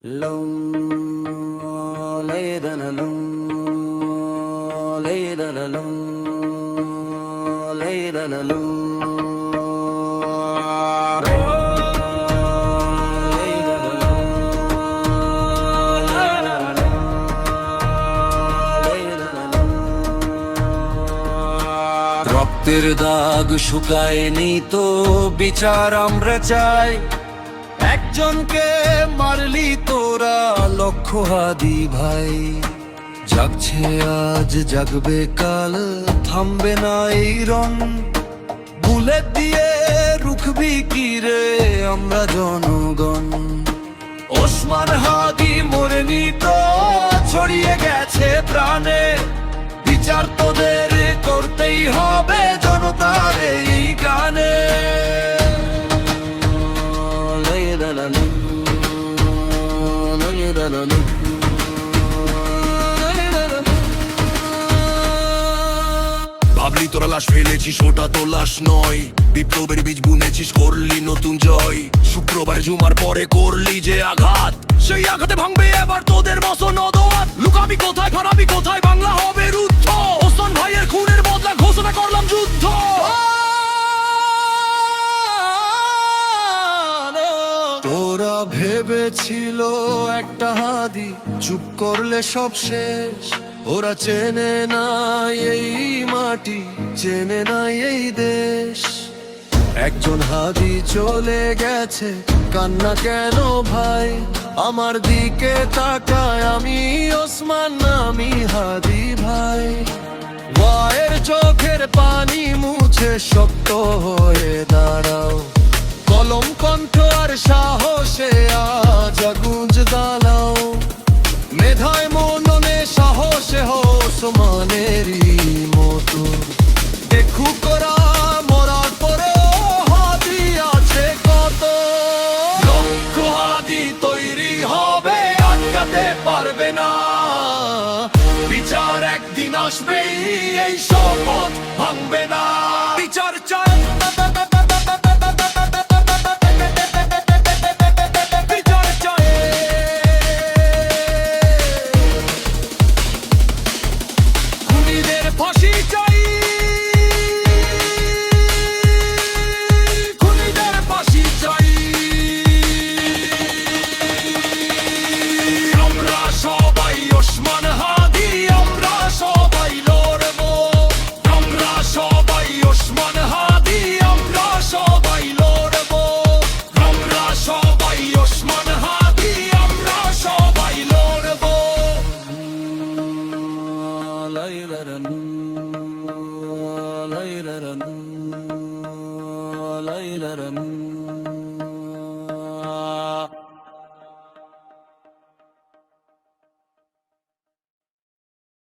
রক্তের দাগ শুকায়নি তো বিচার আমরা চাই। একজনকে মারলি তোরা লক্ষ হাদি ভাই। জাগছে আজ জাগবে কাল, থামবে না এই রং। বুলেট দিয়ে রুখবি কি রে আমরা জনগণ। ওসমান হাদি মরেনি তো ছড়িয়ে গেছে প্রাণে। বিচার তোদের করতেই হবে জনতার এই গানে। ভাবলি তোরা লাশ ফেলেছিস, ওটা তো লাশ নয়। বিপ্লবের বীজ বুনেছিস, করলি নতুন জয়। শুক্রবার জুমার পরে করলি যে আঘাত, সেই আঘাতে ভাঙবে এবার তোদের মসনদ। লুকাবি কোথায়, ফারাবি কোথায়, বাংলা হবে রুদ্ধ। ওসমান ভাইয়ের খুনের বদলা ঘোষণা করলাম যুদ্ধ। তোরা ভেবেছিল একটা হাদি চুপ করলে সব শেষ। ওরা চেনে না এই মাটি, চেনে না এই দেশ। একজন হাদি চলে গেছে, কান্না কেন ভাই? আমার দিকে তাকায়, আমি ওসমান, আমি হাদি ভাই। মায়ের চোখের পানি মুছে শক্ত হয়ে দাঁড়াও। কলম কণ্ঠ আর সাহসে আজ গুঞ্জ দালাও। মেধায় মননে সাহসে ওসমানেরই মতো। দেখুক ওরা মরার পরেও হাদি আছে কত। লক্ষ হাদি তৈরি হবে, আটকাতে পারবে না। বিচার একদিন আসবেই, এই শপথ ভাঙবে না। বিচার চাই, ফাঁসি চাই, খুনিদের ফাঁসি চাই। আমরা সবাই ওসমান হাদি, আমরা সবাই লড়বো। আমরা সবাই ওসমান হাদি, আমরা সবাই লড়বো। আমরা সবাই ওসমান হাদি, আমরা সবাই লড়বো। لا